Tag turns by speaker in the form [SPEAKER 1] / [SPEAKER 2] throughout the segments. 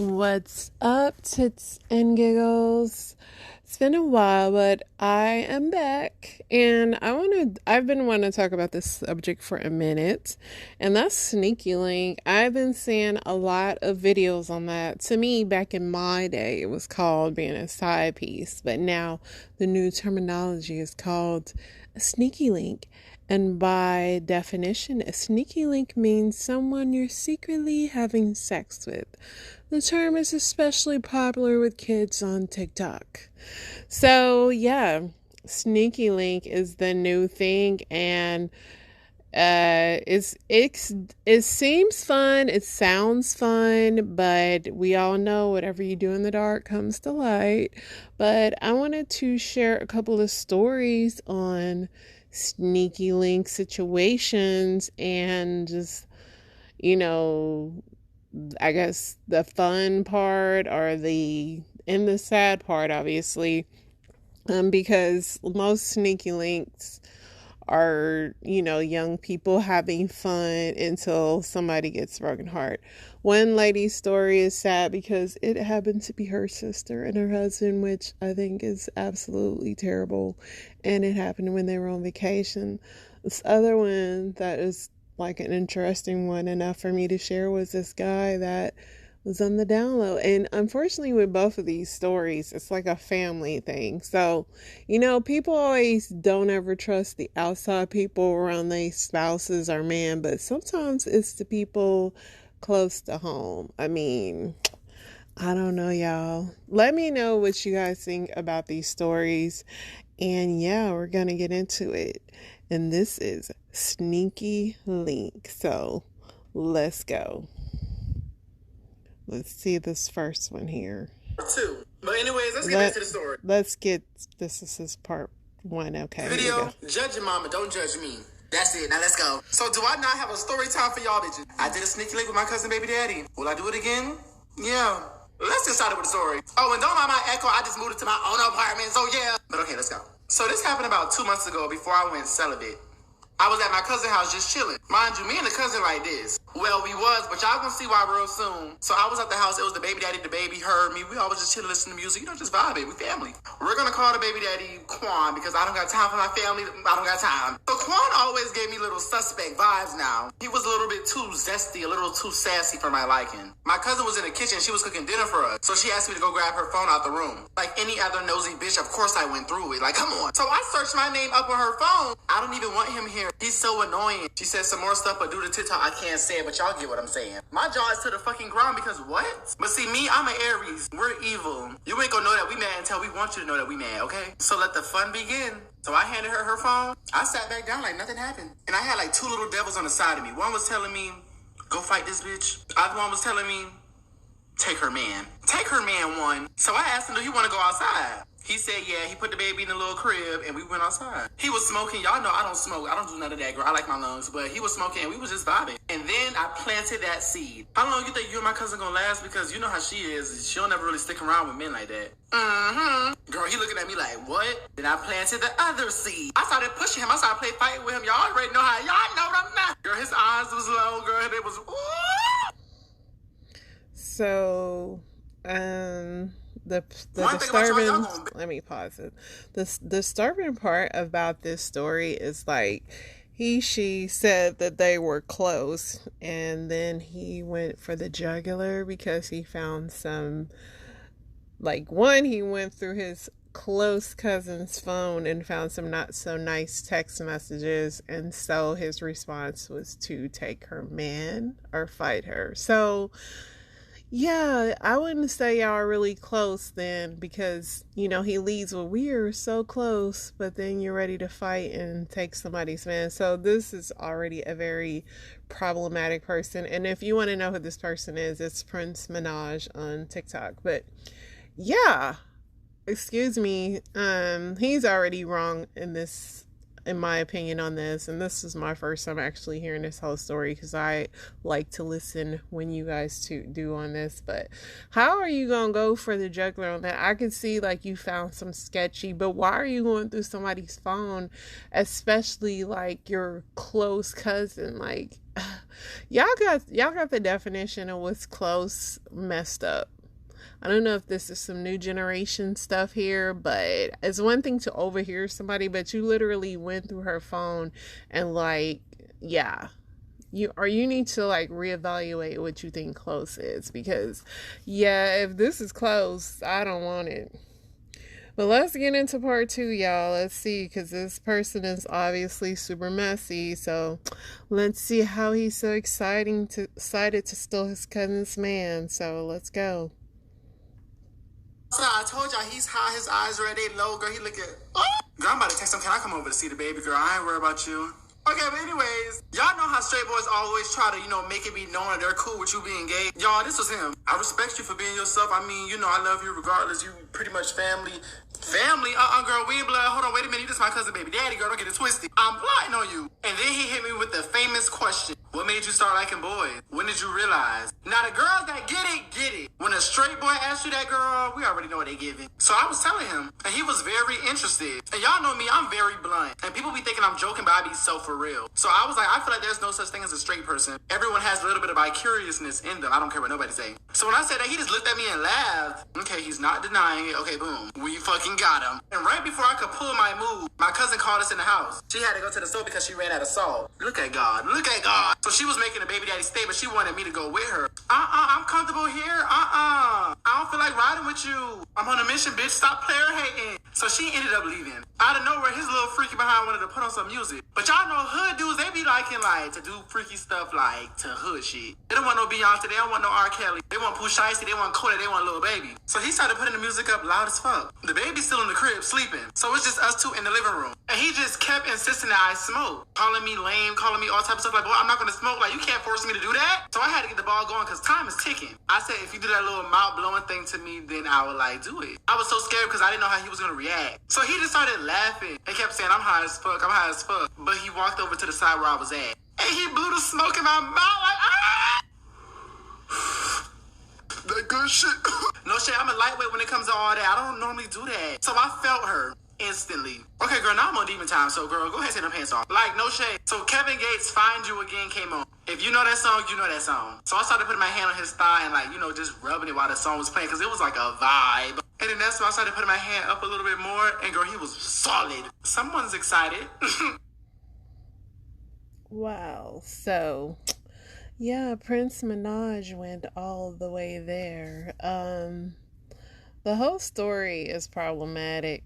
[SPEAKER 1] What's up, tits and giggles? It's been a while, but I am back, and I've been wanting to talk about this subject for a minute, and that's Sneaky Link. I've been seeing a lot of videos on that. To me, back in my day, it was called being a side piece, but now the new terminology is called a sneaky link. And by definition, a sneaky link means someone you're secretly having sex with. The term is especially popular with kids on TikTok. So, yeah, sneaky link is the new thing, and it seems fun, it sounds fun, but we all know whatever you do in the dark comes to light. But I wanted to share a couple of stories on sneaky link situations and just, I guess the fun part and the sad part, obviously, because most sneaky links are, young people having fun until somebody gets broken heart. One lady's story is sad because it happened to be her sister and her husband, which I think is absolutely terrible. And it happened when they were on vacation. This other one that is like an interesting one enough for me to share was this guy that was on the download. And unfortunately, with both of these stories, it's like a family thing. So, people always don't ever trust the outside people around their spouses or man, but sometimes it's the people close to home. I mean, I don't know, y'all. Let me know what you guys think about these stories. And yeah, we're going to get into it. And this is Sneaky Link. So let's go. Let's see this first one here.
[SPEAKER 2] Two. But anyways, let's get back to the story.
[SPEAKER 1] This is part one, okay.
[SPEAKER 2] Video, judge your mama, don't judge me. That's it, now let's go. So do I not have a story time for y'all bitches? I did a sneaky link with my cousin baby daddy. Will I do it again? Yeah. Let's get started with the story. Oh, and don't mind my echo, I just moved into my own apartment, so yeah. But okay, let's go. So this happened about 2 months ago before I went celibate. I was at my cousin's house just chilling. Mind you, me and the cousin like this. Well, we was, but y'all gonna see why real soon. So I was at the house. It was the baby daddy, the baby, her, me. We all was just chilling, listening to music. Just vibing. We family. We're gonna call the baby daddy Quan because I don't got time for my family. I don't got time. So Quan always gave me little suspect vibes now. He was a little bit too zesty, a little too sassy for my liking. My cousin was in the kitchen. She was cooking dinner for us. So she asked me to go grab her phone out the room. Like any other nosy bitch, of course I went through it. Like, come on. So I searched my name up on her phone. I don't even want him here. He's so annoying. She said some more stuff, but due to TikTok, I can't say it, but y'all get what I'm saying. My jaw is to the fucking ground because what? But see, me, I'm an Aries. We're evil. You ain't gonna know that we mad until we want you to know that we mad, okay? So let the fun begin. So I handed her phone. I sat back down like nothing happened. And I had like two little devils on the side of me. One was telling me, go fight this bitch. The other one was telling me, take her man. Take her man one. So I asked him, do he want to go outside? He said, yeah, he put the baby in the little crib and we went outside. He was smoking. Y'all know I don't smoke. I don't do none of that, girl. I like my lungs. But he was smoking and we was just vibing. And then I planted that seed. How long you think you and my cousin gonna last? Because you know how she is. She'll never really stick around with men like that. Girl, he looking at me like, what? Then I planted the other seed. I started pushing him. I started fighting with him. Y'all already know how. Y'all know what I'm not. Girl, his eyes was low, girl. It was, ooh.
[SPEAKER 1] So, the disturbing, let me pause it. The disturbing part about this story is like she said that they were close, and then he went for the jugular because he found some, he went through his close cousin's phone and found some not so nice text messages, and so his response was to take her man or fight her. So yeah, I wouldn't say y'all are really close then, because, he leads with, we are so close, but then you're ready to fight and take somebody's man. So this is already a very problematic person. And if you want to know who this person is, it's Prince Minaj on TikTok. But yeah, excuse me, he's already wrong in my opinion on this, and this is my first time actually hearing this whole story because I like to listen when you guys do on this. But how are you gonna go for the jugular on that? I could see you found some sketchy, but why are you going through somebody's phone, especially your close cousin? y'all got the definition of what's close messed up. I don't know if this is some new generation stuff here, but it's one thing to overhear somebody, but you literally went through her phone and like, yeah. You need to like reevaluate what you think close is, because yeah, if this is close, I don't want it. But let's get into part 2, y'all. Let's see, because this person is obviously super messy. So let's see how he's so excited to steal his cousin's man. So let's go.
[SPEAKER 2] So I told y'all he's high, his eyes red, they low, girl. He looking. Oh! Girl, I'm about to text him. Can I come over to see the baby girl? I ain't worried about you. Okay, but anyways, y'all know how straight boys always try to, make it be known that they're cool with you being gay. Y'all, this was him. I respect you for being yourself. I mean, I love you regardless. You pretty much family. Family? Girl, we ain't blood. Hold on, wait a minute. You just my cousin, baby daddy, girl. Don't get it twisted. I'm plotting on you. And then he hit me with the famous question. What made you start liking boys? When did you realize? Now, the girls that get it. When a straight boy asks you that, girl, we already know what they giving. So I was telling him, and he was very interested. And y'all know me, I'm very blunt. And people be thinking I'm joking, but I be so for real. So I was like, I feel like there's no such thing as a straight person. Everyone has a little bit of vicariousness in them. I don't care what nobody say. So when I said that, he just looked at me and laughed. Okay, he's not denying it. Okay, boom. We fucking got him. And right before I could pull my move, my cousin called us in the house. She had to go to the store because she ran out of salt. Look at God. Look at God. So she was making a baby daddy stay, but she wanted me to go with her. I'm comfortable here. I don't feel like riding with you. I'm on a mission, bitch. Stop player hating. So she ended up leaving. Out of nowhere, his little freaky behind wanted to put on some music. But y'all know hood dudes, they be liking like to do freaky stuff like to hood shit. They don't want no Beyonce, they don't want no R. Kelly. They want Pooh Shiesty, they want Kodak, they want Lil Baby. So he started putting the music up loud as fuck. The baby's still in the crib sleeping. So it's just us two in the living room. And he just kept insisting that I smoke. Calling me lame, calling me all types of stuff like, boy, I'm not gonna smoke. Like, you can't force me to do that. So I had to get the ball going because time is ticking. I said, if you do that little mouth blowing thing to me, then I would like do it. I was so scared because I didn't know how he was gonna react. So he just started laughing and kept saying, I'm high as fuck. But he walked over to the side where I was at. And he blew the smoke in my mouth like, ah! That good shit. No shit, I'm a lightweight when it comes to all that. I don't normally do that. So I felt her instantly. Okay, girl, now I'm on demon time. So, girl, go ahead and take them pants off. Like, no shade. So Kevin Gates' Find You Again came on. If you know that song, you know that song. So I started putting my hand on his thigh and, like, just rubbing it while the song was playing because it was like a vibe. And then that's when I started putting my hand up a little bit more. And, girl, he was solid. Someone's excited.
[SPEAKER 1] Wow. So, yeah, Prince Minaj went all the way there. The whole story is problematic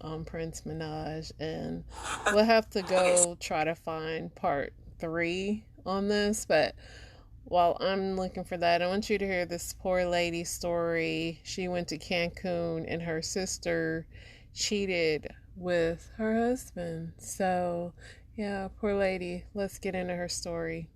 [SPEAKER 1] on Prince Minaj, and we'll have to go try to find part 3 on this. But while I'm looking for that, I want you to hear this poor lady story. She went to Cancun and her sister cheated with her husband. So yeah, poor lady. Let's get into her story.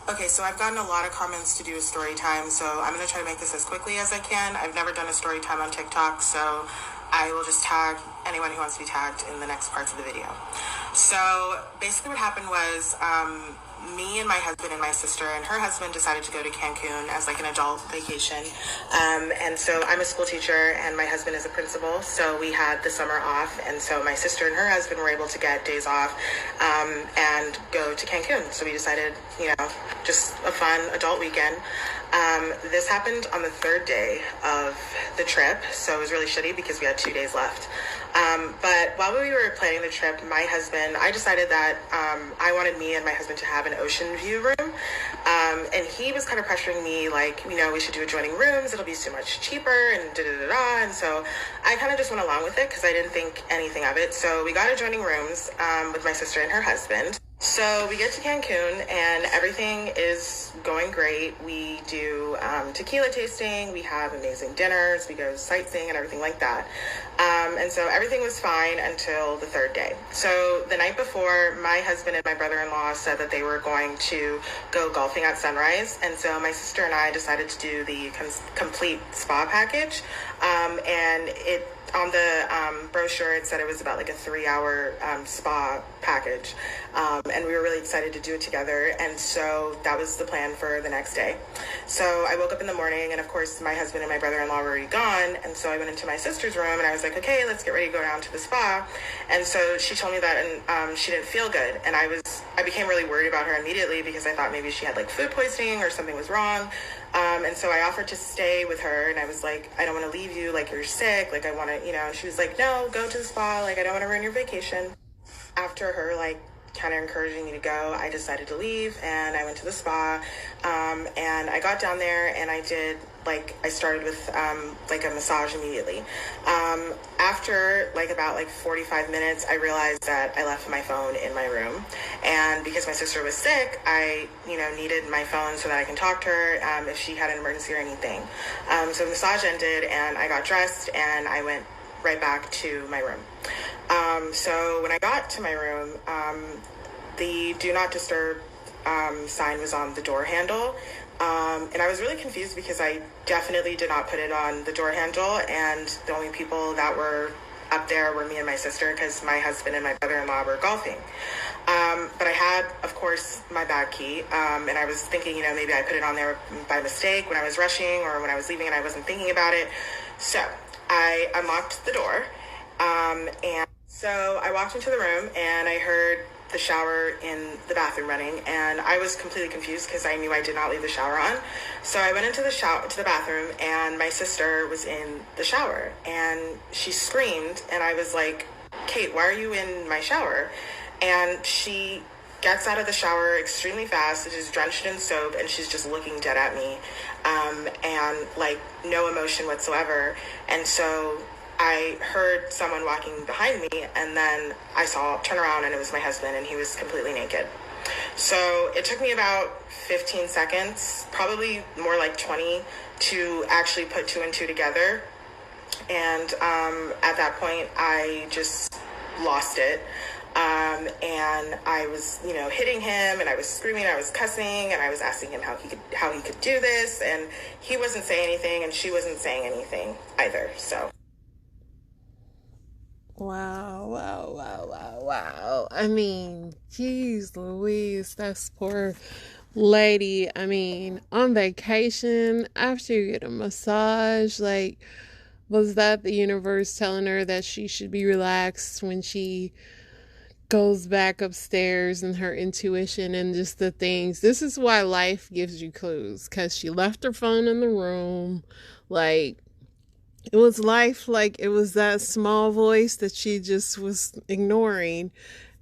[SPEAKER 3] Okay, so I've gotten a lot of comments to do a story time, so I'm going to try to make this as quickly as I can. I've never done a story time on TikTok, so I will just tag anyone who wants to be tagged in the next parts of the video. So basically what happened was me and my husband and my sister and her husband decided to go to Cancun as like an adult vacation. And so I'm a school teacher and my husband is a principal. So we had the summer off. And so my sister and her husband were able to get days off and go to Cancun. So we decided, just a fun adult weekend. This happened on the 3rd day of the trip. So it was really shitty because we had 2 days left. But while we were planning the trip, I decided that I wanted me and my husband to have an ocean view room. And he was kind of pressuring me, like, we should do adjoining rooms. It'll be so much cheaper and da-da-da-da. And so I kind of just went along with it because I didn't think anything of it. So we got adjoining rooms with my sister and her husband. So we get to Cancun and everything is going great. We do tequila tasting, we have amazing dinners, we go sightseeing and everything like that. And so everything was fine until the 3rd day. So the night before, my husband and my brother-in-law said that they were going to go golfing at sunrise. And so my sister and I decided to do the complete spa package. And it on the brochure, it said it was about like a 3-hour spa package. And we were really excited to do it together. And so that was the plan for the next day. So I woke up in the morning, and of course my husband and my brother-in-law were already gone. And so I went into my sister's room, and I was like, okay, let's get ready to go down to the spa. And so she told me that, and she didn't feel good. And I became really worried about her immediately, because I thought maybe she had like food poisoning or something was wrong. And so I offered to stay with her, and I was like, I don't want to leave you, like, you're sick, like, I want to, she was like, no, go to the spa, like, I don't want to ruin your vacation. After her, like, kind of encouraging me to go, I decided to leave, and I went to the spa, and I got down there, and I did, like, I started with, like, a massage immediately. After, like, about, 45 minutes, I realized that I left my phone in my room, and because my sister was sick, I, needed my phone so that I can talk to her, if she had an emergency or anything. So the massage ended, and I got dressed, and I went right back to my room. So when I got to my room, the do not disturb sign was on the door handle. And I was really confused because I definitely did not put it on the door handle, and the only people that were up there were me and my sister, because my husband and my brother-in-law were golfing. But I had, of course, my bag key, and I was thinking, maybe I put it on there by mistake when I was rushing or when I was leaving and I wasn't thinking about it. So I unlocked the door, and so I walked into the room, and I heard the shower in the bathroom running, and I was completely confused because I knew I did not leave the shower on. So I went into the bathroom, and my sister was in the shower, and she screamed, and I was like, Kate, why are you in my shower? And she gets out of the shower extremely fast, she's drenched in soap, and she's just looking dead at me, and like no emotion whatsoever. And so I heard someone walking behind me, and then I turn around, and it was my husband, and he was completely naked. So it took me about 15 seconds, probably more like 20, to actually put two and two together. And at that point, I just lost it. And I was, hitting him, and I was screaming, I was cussing, and I was asking him how he could do this, and he wasn't saying anything, and she wasn't saying anything either. So.
[SPEAKER 1] Wow. I mean, geez Louise, that's poor lady. I mean, on vacation, after you get a massage, like, was that the universe telling her that she should be relaxed when she goes back upstairs, and her intuition and just the things? This is why life gives you clues, because she left her phone in the room. Like, it was life, like it was that small voice that she just was ignoring.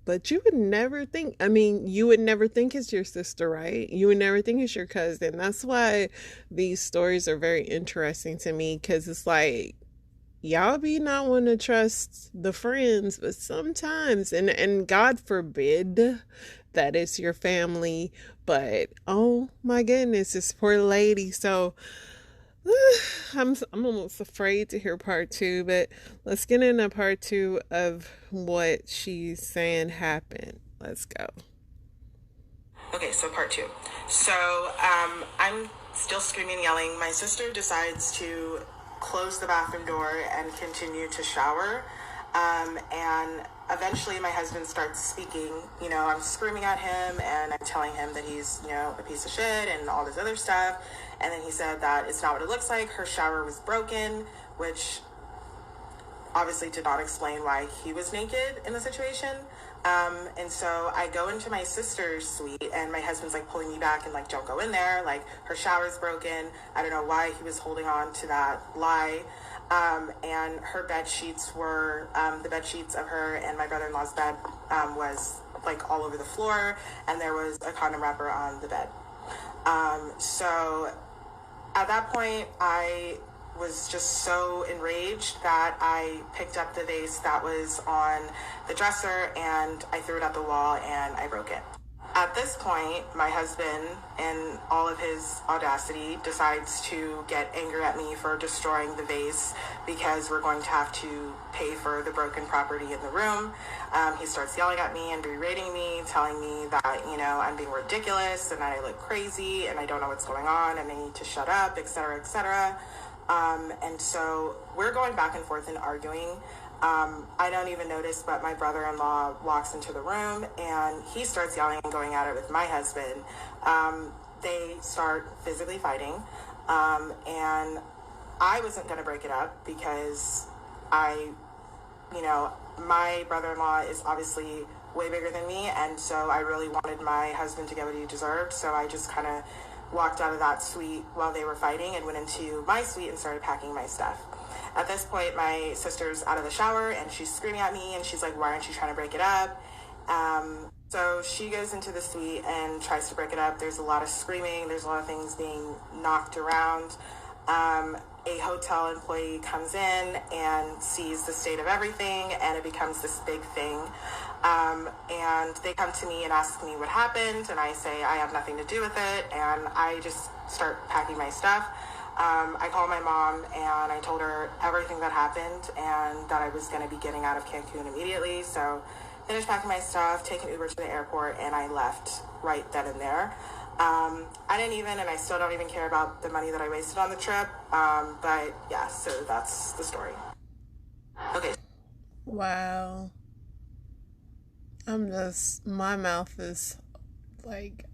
[SPEAKER 1] But you would never think, you would never think it's your sister, right? You would never think it's your cousin. That's why these stories are very interesting to me, because it's like, y'all be not want to trust the friends, but sometimes, and God forbid that it's your family, but oh my goodness, this poor lady. So I'm almost afraid to hear part 2, but let's get into part 2 of what she's saying happened. Let's go.
[SPEAKER 3] Okay, so part 2. So I'm still screaming, yelling. My sister decides to close the bathroom door and continue to shower. And eventually my husband starts speaking. I'm screaming at him, and I'm telling him that he's, a piece of shit and all this other stuff. And then he said that it's not what it looks like. Her shower was broken, which obviously did not explain why he was naked in the situation. And so I go into my sister's suite, and my husband's like pulling me back and like, don't go in there. Like, her shower's broken. I don't know why he was holding on to that lie. And her bed sheets were, the bed sheets of her and my brother-in-law's bed was like all over the floor, and there was a condom wrapper on the bed. So at that point, I was just so enraged that I picked up the vase that was on the dresser, and I threw it at the wall, and I broke it. At this point, my husband, in all of his audacity, decides to get angry at me for destroying the vase, because we're going to have to pay for the broken property in the room. He starts yelling at me and berating me, telling me that, I'm being ridiculous and that I look crazy and I don't know what's going on and I need to shut up, etc., etc. And so we're going back and forth and arguing. I don't even notice, but my brother-in-law walks into the room and he starts yelling and going at it with my husband. They start physically fighting. And I wasn't going to break it up because my brother-in-law is obviously way bigger than me. And so I really wanted my husband to get what he deserved. So I just kind of walked out of that suite while they were fighting and went into my suite and started packing my stuff. At this point, my sister's out of the shower and she's screaming at me and she's like, why aren't you trying to break it up? So she goes into the suite and tries to break it up. There's a lot of screaming. There's a lot of things being knocked around. A hotel employee comes in and sees the state of everything, and it becomes this big thing. And they come to me and ask me what happened, and I say I have nothing to do with it, and I just start packing my stuff. I called my mom and I told her everything that happened and that I was going to be getting out of Cancun immediately. So finished packing my stuff, take an Uber to the airport, and I left right then and there. I didn't even, and I still don't even care about the money that I wasted on the trip. But yeah, so that's the story. Okay.
[SPEAKER 1] Wow. My mouth is like,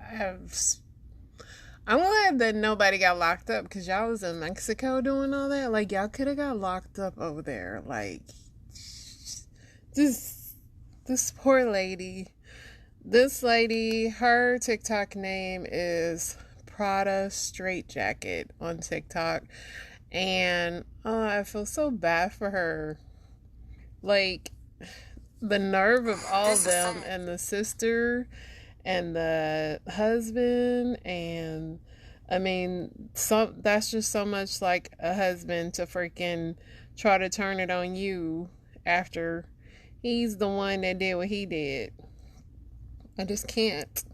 [SPEAKER 1] I'm glad that nobody got locked up because y'all was in Mexico doing all that. Like, y'all could have got locked up over there. Like, this poor lady. This lady, her TikTok name is Prada Straight Jacket on TikTok. And I feel so bad for her. Like, the nerve of all of them and the sister and the husband, and I mean, that's just so much like a husband to freaking try to turn it on you after he's the one that did what he did. I just can't.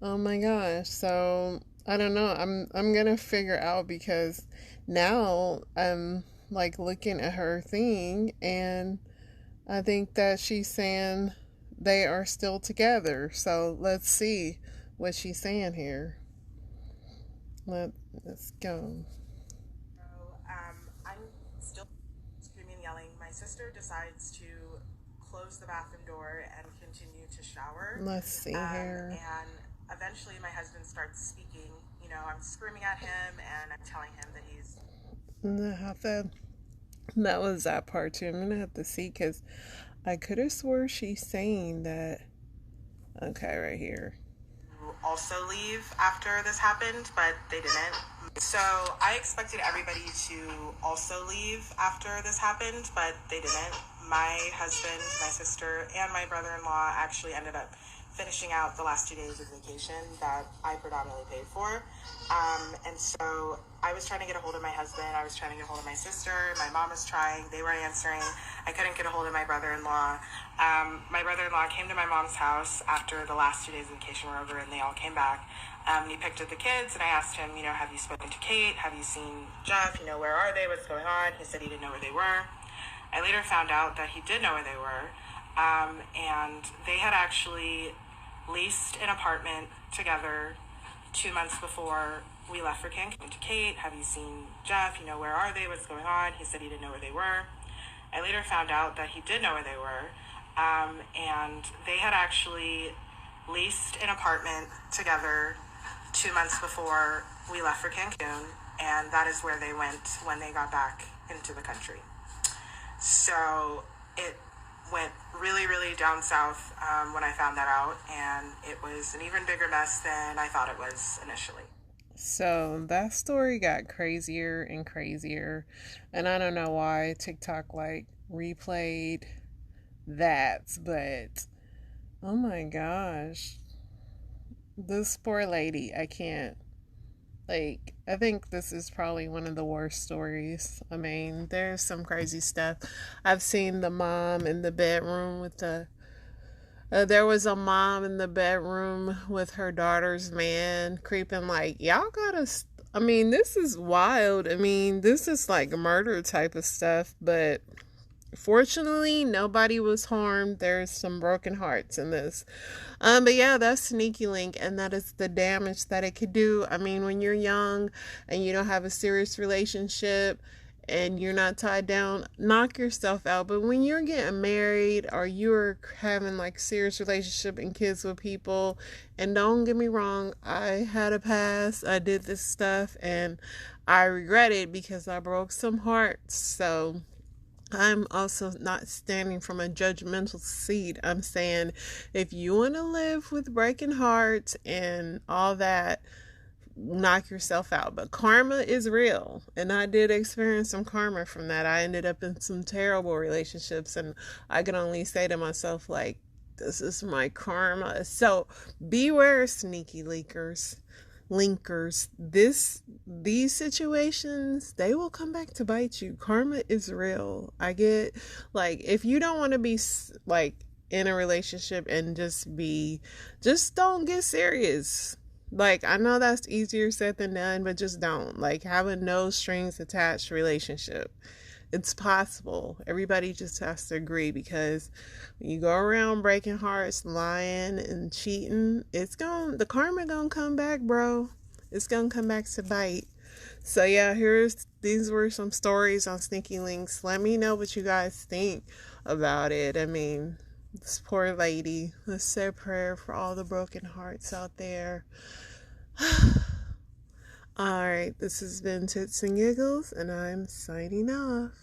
[SPEAKER 1] Oh my gosh. So I don't know. I'm gonna figure out, because now I'm like looking at her thing and I think that she's saying they are still together. So let's see what she's saying here. Let's go.
[SPEAKER 3] So, I'm still screaming and yelling. My sister decides to close the bathroom door and continue to shower.
[SPEAKER 1] Let's see here.
[SPEAKER 3] And eventually my husband starts speaking. You know, I'm screaming at him and I'm telling him that he's...
[SPEAKER 1] That was that part too. I'm going to have to see, because I could have swore she's saying that. Okay, right here.
[SPEAKER 3] Also leave after this happened, but they didn't. So I expected everybody to also leave after this happened, but they didn't. My husband, my sister, and my brother-in-law actually ended up finishing out the last 2 days of vacation that I predominantly paid for. And so I was trying to get a hold of my husband. I was trying to get a hold of my sister. My mom was trying. They weren't answering. I couldn't get a hold of my brother-in-law. My brother-in-law came to my mom's house after the last 2 days of vacation were over, and they all came back. And he picked up the kids, and I asked him, have you spoken to Kate? Have you seen Jeff? Where are they? What's going on? He said he didn't know where they were. I later found out that he did know where they were. And they had actually leased an apartment together 2 months before we left for Cancun. To Kate, have you seen Jeff? Where are they? What's going on? He said he didn't know where they were. I later found out that he did know where they were. And they had actually leased an apartment together 2 months before we left for Cancun. And that is where they went when they got back into the country. So it went really, really down south when I found that out, and it was an even bigger mess than I thought it was initially.
[SPEAKER 1] So that story got crazier and crazier, and I don't know why TikTok replayed that, but oh my gosh, this poor lady, I can't. I think this is probably one of the worst stories. I mean, there's some crazy stuff. I've seen the mom in the bedroom with there was a mom in the bedroom with her daughter's man creeping. Y'all gotta, I mean, this is wild. I mean, this is murder type of stuff, but Fortunately, nobody was harmed. There's some broken hearts in this. But yeah, that's Sneaky Link, and that is the damage that it could do. I mean, when you're young and you don't have a serious relationship and you're not tied down, knock yourself out. But when you're getting married or you're having like serious relationship and kids with people, and don't get me wrong, I had a past. I did this stuff and I regret it because I broke some hearts. So I'm also not standing from a judgmental seat. I'm saying if you want to live with breaking hearts and all that, knock yourself out. But karma is real, and I did experience some karma from that. I ended up in some terrible relationships, and I can only say to myself, like, this is my karma. So beware, sneaky linkers. These situations, they will come back to bite you. Karma is real. I get, like, if you don't want to be like in a relationship and just don't get serious. Like, I know that's easier said than done, but just don't. Like, have a no strings attached relationship. It's possible. Everybody just has to agree, because when you go around breaking hearts, lying and cheating, the karma gonna come back, bro. It's gonna come back to bite. So yeah, these were some stories on Sneaky Links. Let me know what you guys think about it. I mean, this poor lady. Let's say a prayer for all the broken hearts out there. Alright, this has been Tits and Giggles, and I'm signing off.